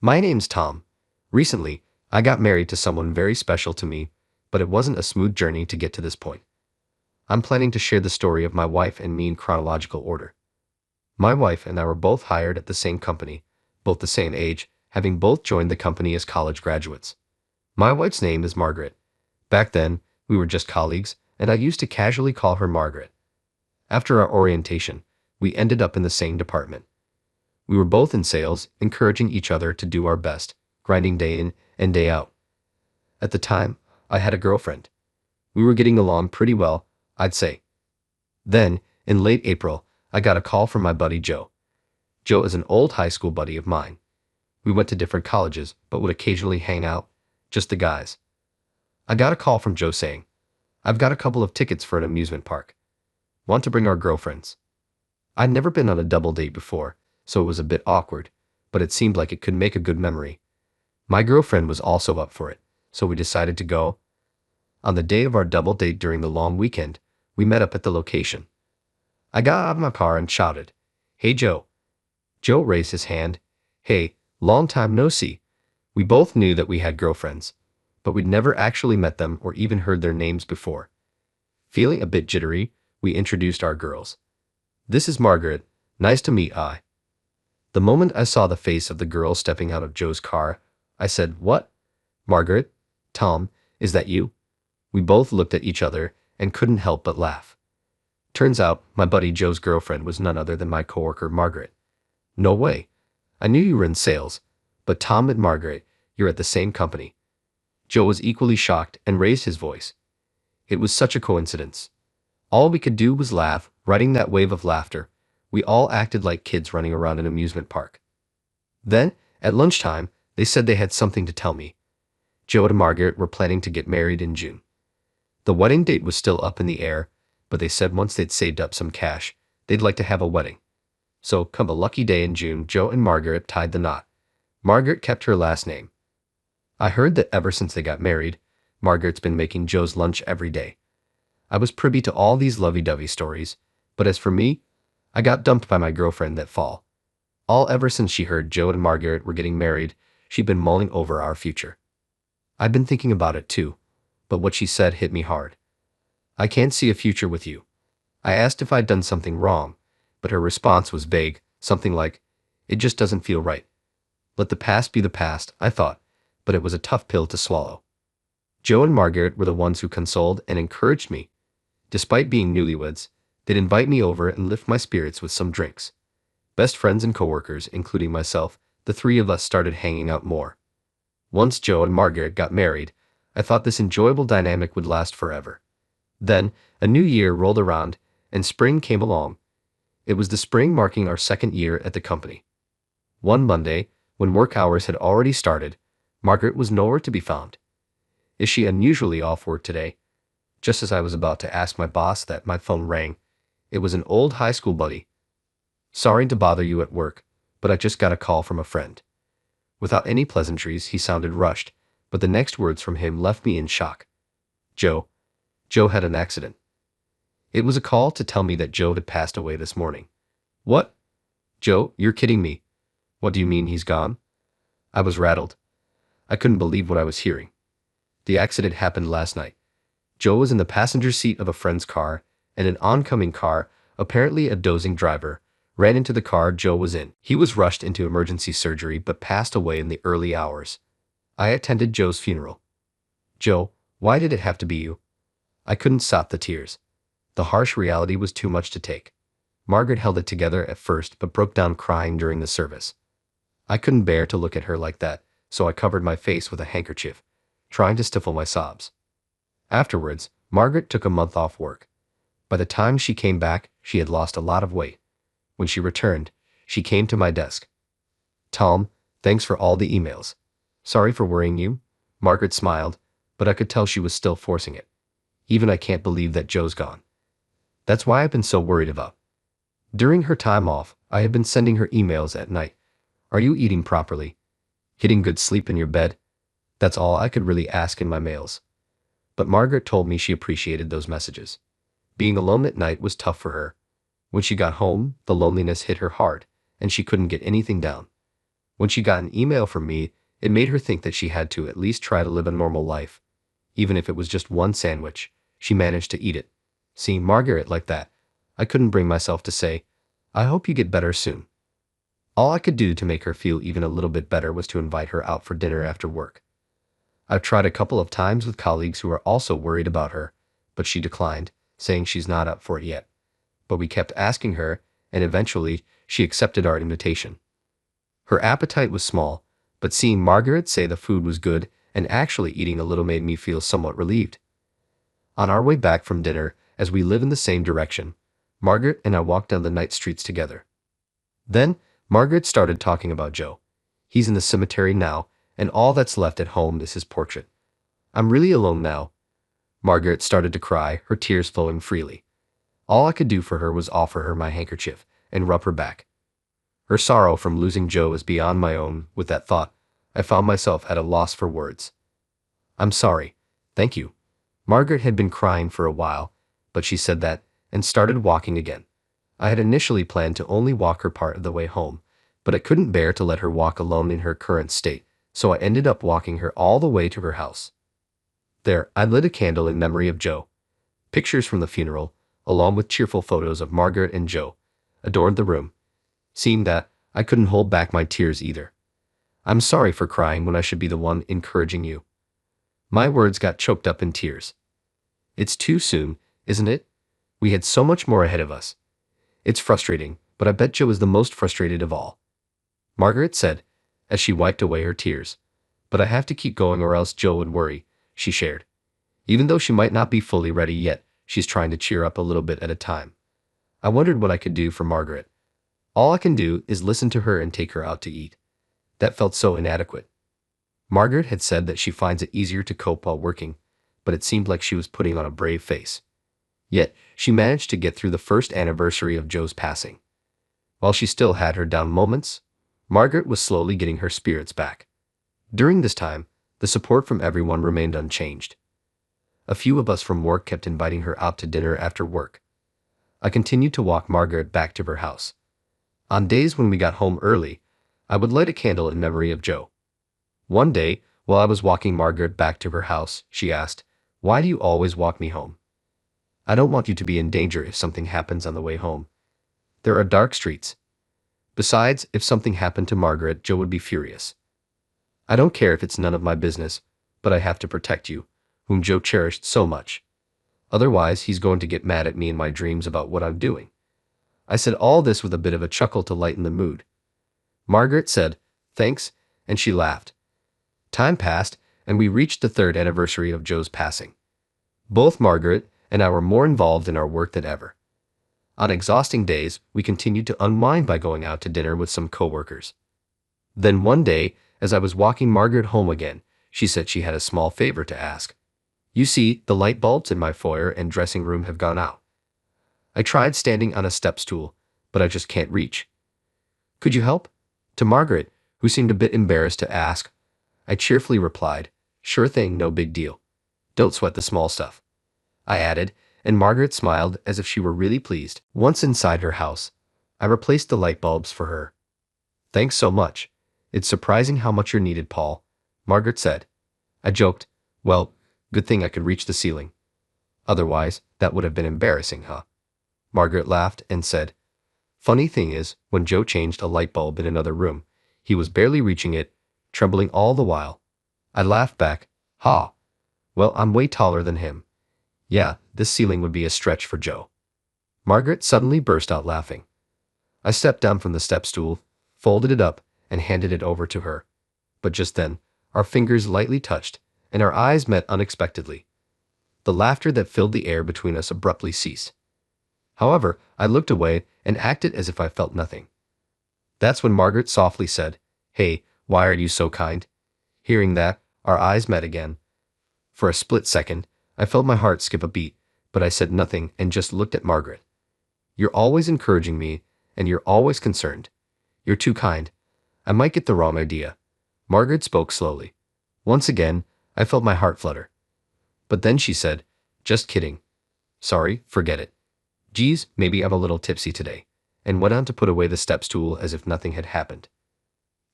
My name's Tom. Recently, I got married to someone very special to me, but it wasn't a smooth journey to get to this point. I'm planning to share the story of my wife and me in chronological order. My wife and I were both hired at the same company, both the same age, having both joined the company as college graduates. My wife's name is Margaret. Back then, we were just colleagues, and I used to casually call her Margaret. After our orientation, we ended up in the same department. We were both in sales, encouraging each other to do our best, grinding day in and day out. At the time, I had a girlfriend. We were getting along pretty well, I'd say. Then, in late April, I got a call from my buddy Joe. Joe is an old high school buddy of mine. We went to different colleges, but would occasionally hang out, just the guys. I got a call from Joe saying, "I've got a couple of tickets for an amusement park. Want to bring our girlfriends?" I'd never been on a double date before, so it was a bit awkward, but it seemed like it could make a good memory. My girlfriend was also up for it, so we decided to go. On the day of our double date during the long weekend, we met up at the location. I got out of my car and shouted, "Hey Joe." Joe raised his hand. "Hey, long time no see." We both knew that we had girlfriends, but we'd never actually met them or even heard their names before. Feeling a bit jittery, we introduced our girls. "This is Margaret. Nice to meet I." The moment I saw the face of the girl stepping out of Joe's car, I said, "What? Margaret? Tom, is that you?" We both looked at each other and couldn't help but laugh. Turns out, my buddy Joe's girlfriend was none other than my coworker Margaret. "No way. I knew you were in sales, but Tom and Margaret, you're at the same company." Joe was equally shocked and raised his voice. It was such a coincidence. All we could do was laugh, riding that wave of laughter. We all acted like kids running around an amusement park. Then, at lunchtime, they said they had something to tell me. Joe and Margaret were planning to get married in June. The wedding date was still up in the air, but they said once they'd saved up some cash, they'd like to have a wedding. So, come a lucky day in June, Joe and Margaret tied the knot. Margaret kept her last name. I heard that ever since they got married, Margaret's been making Joe's lunch every day. I was privy to all these lovey-dovey stories, but as for me, I got dumped by my girlfriend that fall. All ever since she heard Joe and Margaret were getting married, she'd been mulling over our future. I'd been thinking about it too, but what she said hit me hard. "I can't see a future with you." I asked if I'd done something wrong, but her response was vague, something like, "It just doesn't feel right." Let the past be the past, I thought, but it was a tough pill to swallow. Joe and Margaret were the ones who consoled and encouraged me. Despite being newlyweds, they'd invite me over and lift my spirits with some drinks. Best friends and coworkers, including myself, the three of us started hanging out more. Once Joe and Margaret got married, I thought this enjoyable dynamic would last forever. Then, a new year rolled around, and spring came along. It was the spring marking our second year at the company. One Monday, when work hours had already started, Margaret was nowhere to be found. "Is she unusually off work today?" Just as I was about to ask my boss that, my phone rang. It was an old high school buddy. "Sorry to bother you at work, but I just got a call from a friend." Without any pleasantries, he sounded rushed, but the next words from him left me in shock. Joe had an accident." It was a call to tell me that Joe had passed away this morning. "What? Joe, you're kidding me. What do you mean he's gone?" I was rattled. I couldn't believe what I was hearing. The accident happened last night. Joe was in the passenger seat of a friend's car, and an oncoming car, apparently a dozing driver, ran into the car Joe was in. He was rushed into emergency surgery but passed away in the early hours. I attended Joe's funeral. "Joe, why did it have to be you?" I couldn't stop the tears. The harsh reality was too much to take. Margaret held it together at first but broke down crying during the service. I couldn't bear to look at her like that, so I covered my face with a handkerchief, trying to stifle my sobs. Afterwards, Margaret took a month off work. By the time she came back, she had lost a lot of weight. When she returned, she came to my desk. "Tom, thanks for all the emails. Sorry for worrying you." Margaret smiled, but I could tell she was still forcing it. "Even I can't believe that Joe's gone. That's why I've been so worried about." During her time off, I had been sending her emails at night. "Are you eating properly? Getting good sleep in your bed?" That's all I could really ask in my mails. But Margaret told me she appreciated those messages. Being alone at night was tough for her. When she got home, the loneliness hit her hard, and she couldn't get anything down. When she got an email from me, it made her think that she had to at least try to live a normal life. Even if it was just one sandwich, she managed to eat it. Seeing Margaret like that, I couldn't bring myself to say, "I hope you get better soon." All I could do to make her feel even a little bit better was to invite her out for dinner after work. I've tried a couple of times with colleagues who are also worried about her, but she declined, saying she's not up for it yet. But we kept asking her, and eventually, she accepted our invitation. Her appetite was small, but seeing Margaret say the food was good and actually eating a little made me feel somewhat relieved. On our way back from dinner, as we live in the same direction, Margaret and I walked down the night streets together. Then, Margaret started talking about Joe. He's in the cemetery now, and all that's left at home is his portrait. I'm really alone now. Margaret started to cry, her tears flowing freely. All I could do for her was offer her my handkerchief and rub her back. Her sorrow from losing Joe is beyond my own. With that thought, I found myself at a loss for words. "I'm sorry. Thank you." Margaret had been crying for a while, but she said that and started walking again. I had initially planned to only walk her part of the way home, but I couldn't bear to let her walk alone in her current state, so I ended up walking her all the way to her house. There, I lit a candle in memory of Joe. Pictures from the funeral, along with cheerful photos of Margaret and Joe, adorned the room. Seeing that, I couldn't hold back my tears either. "I'm sorry for crying when I should be the one encouraging you." My words got choked up in tears. It's too soon, isn't it? We had so much more ahead of us. It's frustrating, but I bet Joe is the most frustrated of all. Margaret said, as she wiped away her tears. "But I have to keep going or else Joe would worry," she shared. Even though she might not be fully ready yet, she's trying to cheer up a little bit at a time. I wondered what I could do for Margaret. All I can do is listen to her and take her out to eat. That felt so inadequate. Margaret had said that she finds it easier to cope while working, but it seemed like she was putting on a brave face. Yet, she managed to get through the first anniversary of Joe's passing. While she still had her down moments, Margaret was slowly getting her spirits back. During this time, the support from everyone remained unchanged. A few of us from work kept inviting her out to dinner after work. I continued to walk Margaret back to her house. On days when we got home early, I would light a candle in memory of Joe. One day, while I was walking Margaret back to her house, she asked, "Why do you always walk me home?" "I don't want you to be in danger if something happens on the way home. There are dark streets. Besides, if something happened to Margaret, Joe would be furious. I don't care if it's none of my business, but I have to protect you, whom Joe cherished so much. Otherwise, he's going to get mad at me in my dreams about what I'm doing." I said all this with a bit of a chuckle to lighten the mood. Margaret said, "Thanks," and she laughed. Time passed, and we reached the third anniversary of Joe's passing. Both Margaret and I were more involved in our work than ever. On exhausting days, we continued to unwind by going out to dinner with some coworkers. Then one day, as I was walking Margaret home again, she said she had a small favor to ask. "You see, the light bulbs in my foyer and dressing room have gone out. I tried standing on a step stool, but I just can't reach. Could you help?" To Margaret, who seemed a bit embarrassed to ask, I cheerfully replied, "Sure thing, no big deal. Don't sweat the small stuff." I added, and Margaret smiled as if she were really pleased. Once inside her house, I replaced the light bulbs for her. "Thanks so much. It's surprising how much you're needed, Paul," Margaret said. I joked, "Well, good thing I could reach the ceiling. Otherwise, that would have been embarrassing, huh?" Margaret laughed and said, "Funny thing is, when Joe changed a light bulb in another room, he was barely reaching it, trembling all the while." I laughed back, "Ha! Well, I'm way taller than him. Yeah, this ceiling would be a stretch for Joe." Margaret suddenly burst out laughing. I stepped down from the step stool, folded it up, and handed it over to her. But just then, our fingers lightly touched, and our eyes met unexpectedly. The laughter that filled the air between us abruptly ceased. However, I looked away and acted as if I felt nothing. That's when Margaret softly said, "Hey, why are you so kind?" Hearing that, our eyes met again. For a split second, I felt my heart skip a beat, but I said nothing and just looked at Margaret. "You're always encouraging me, and you're always concerned. You're too kind. I might get the wrong idea." Margaret spoke slowly. Once again, I felt my heart flutter. But then she said, "Just kidding. Sorry, forget it. Geez, maybe I'm a little tipsy today," and went on to put away the step stool as if nothing had happened.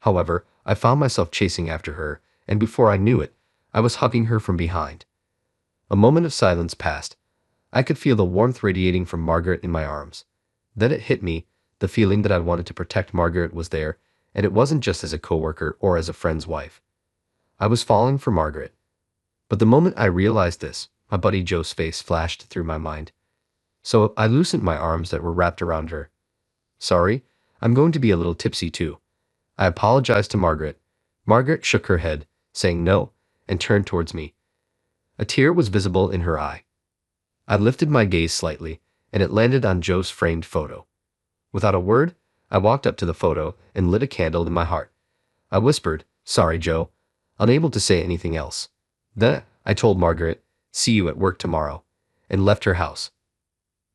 However, I found myself chasing after her, and before I knew it, I was hugging her from behind. A moment of silence passed. I could feel the warmth radiating from Margaret in my arms. Then it hit me, the feeling that I wanted to protect Margaret was there, and it wasn't just as a coworker or as a friend's wife. I was falling for Margaret. But the moment I realized this, my buddy Joe's face flashed through my mind. So I loosened my arms that were wrapped around her. Sorry, I'm going to be a little tipsy too. I apologized to Margaret. Margaret shook her head, saying no, and turned towards me. A tear was visible in her eye. I lifted my gaze slightly, and it landed on Joe's framed photo. Without a word, I walked up to the photo and lit a candle in my heart. I whispered, "Sorry, Joe," unable to say anything else. Then I told Margaret, "See you at work tomorrow," and left her house.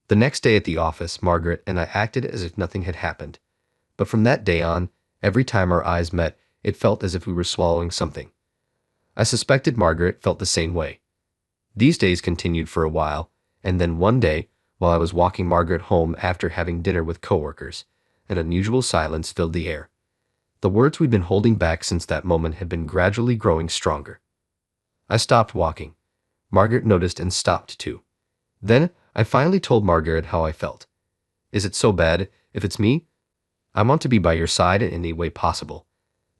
The next day at the office, Margaret and I acted as if nothing had happened. But from that day on, every time our eyes met, it felt as if we were swallowing something. I suspected Margaret felt the same way. These days continued for a while, and then one day, while I was walking Margaret home after having dinner with coworkers, an unusual silence filled the air. The words we'd been holding back since that moment had been gradually growing stronger. I stopped walking. Margaret noticed and stopped too. Then, I finally told Margaret how I felt. "Is it so bad if it's me? I want to be by your side in any way possible."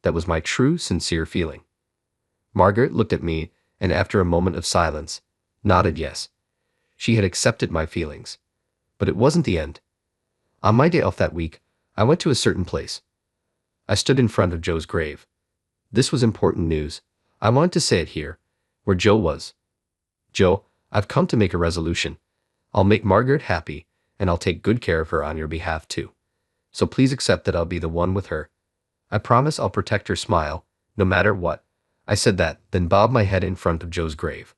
That was my true, sincere feeling. Margaret looked at me, and after a moment of silence, nodded yes. She had accepted my feelings. But it wasn't the end. On my day off that week, I went to a certain place. I stood in front of Joe's grave. This was important news. I wanted to say it here, where Joe was. "Joe, I've come to make a resolution. I'll make Margaret happy, and I'll take good care of her on your behalf too. So please accept that I'll be the one with her. I promise I'll protect her smile, no matter what." I said that, then bowed my head in front of Joe's grave.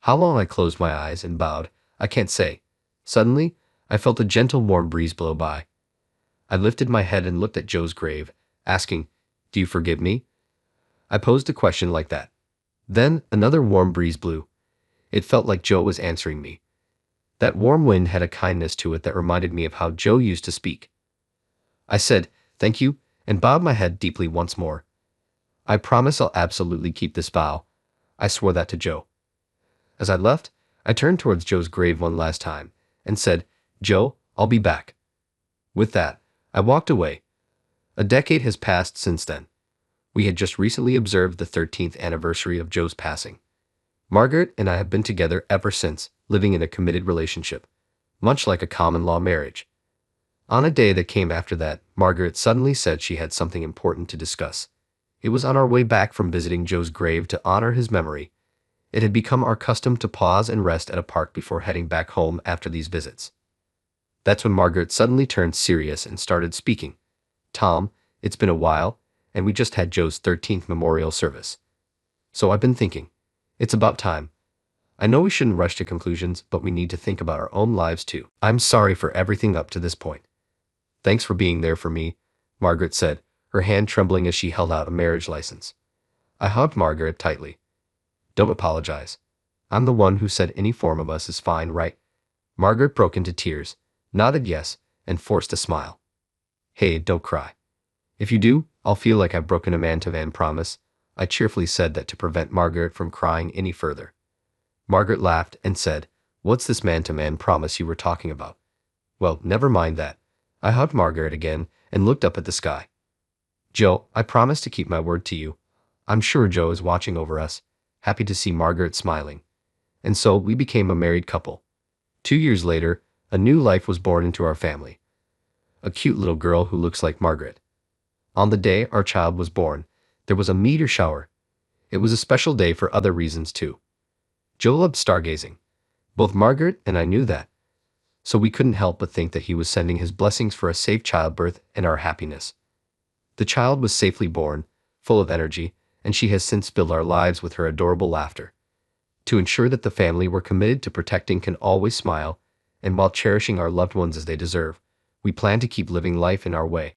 How long I closed my eyes and bowed, I can't say. Suddenly, I felt a gentle warm breeze blow by. I lifted my head and looked at Joe's grave, asking, "Do you forgive me?" I posed a question like that. Then, another warm breeze blew. It felt like Joe was answering me. That warm wind had a kindness to it that reminded me of how Joe used to speak. I said, "Thank you," and bowed my head deeply once more. "I promise I'll absolutely keep this vow." I swore that to Joe. As I left, I turned towards Joe's grave one last time and said, "Joe, I'll be back." With that, I walked away. A decade has passed since then. We had just recently observed the 13th anniversary of Joe's passing. Margaret and I have been together ever since, living in a committed relationship, much like a common-law marriage. On a day that came after that, Margaret suddenly said she had something important to discuss. It was on our way back from visiting Joe's grave to honor his memory. It had become our custom to pause and rest at a park before heading back home after these visits. That's when Margaret suddenly turned serious and started speaking. "Tom, it's been a while, and we just had Joe's 13th memorial service. So I've been thinking, it's about time. I know we shouldn't rush to conclusions, but we need to think about our own lives too. I'm sorry for everything up to this point. Thanks for being there for me," Margaret said, her hand trembling as she held out a marriage license. I hugged Margaret tightly. "Don't apologize. I'm the one who said any form of us is fine, right?" Margaret broke into tears, nodded yes, and forced a smile. "Hey, don't cry. If you do, I'll feel like I've broken a man-to-man promise." I cheerfully said that to prevent Margaret from crying any further. Margaret laughed and said, "What's this man-to-man promise you were talking about?" "Well, never mind that." I hugged Margaret again and looked up at the sky. "Joe, I promise to keep my word to you. I'm sure Joe is watching over us," happy to see Margaret smiling. And so we became a married couple. 2 years later, a new life was born into our family. A cute little girl who looks like Margaret. On the day our child was born, there was a meteor shower. It was a special day for other reasons too. Joe loved stargazing. Both Margaret and I knew that. So we couldn't help but think that he was sending his blessings for a safe childbirth and our happiness. The child was safely born, full of energy, and she has since filled our lives with her adorable laughter. To ensure that the family we're committed to protecting can always smile, and while cherishing our loved ones as they deserve, we plan to keep living life in our way.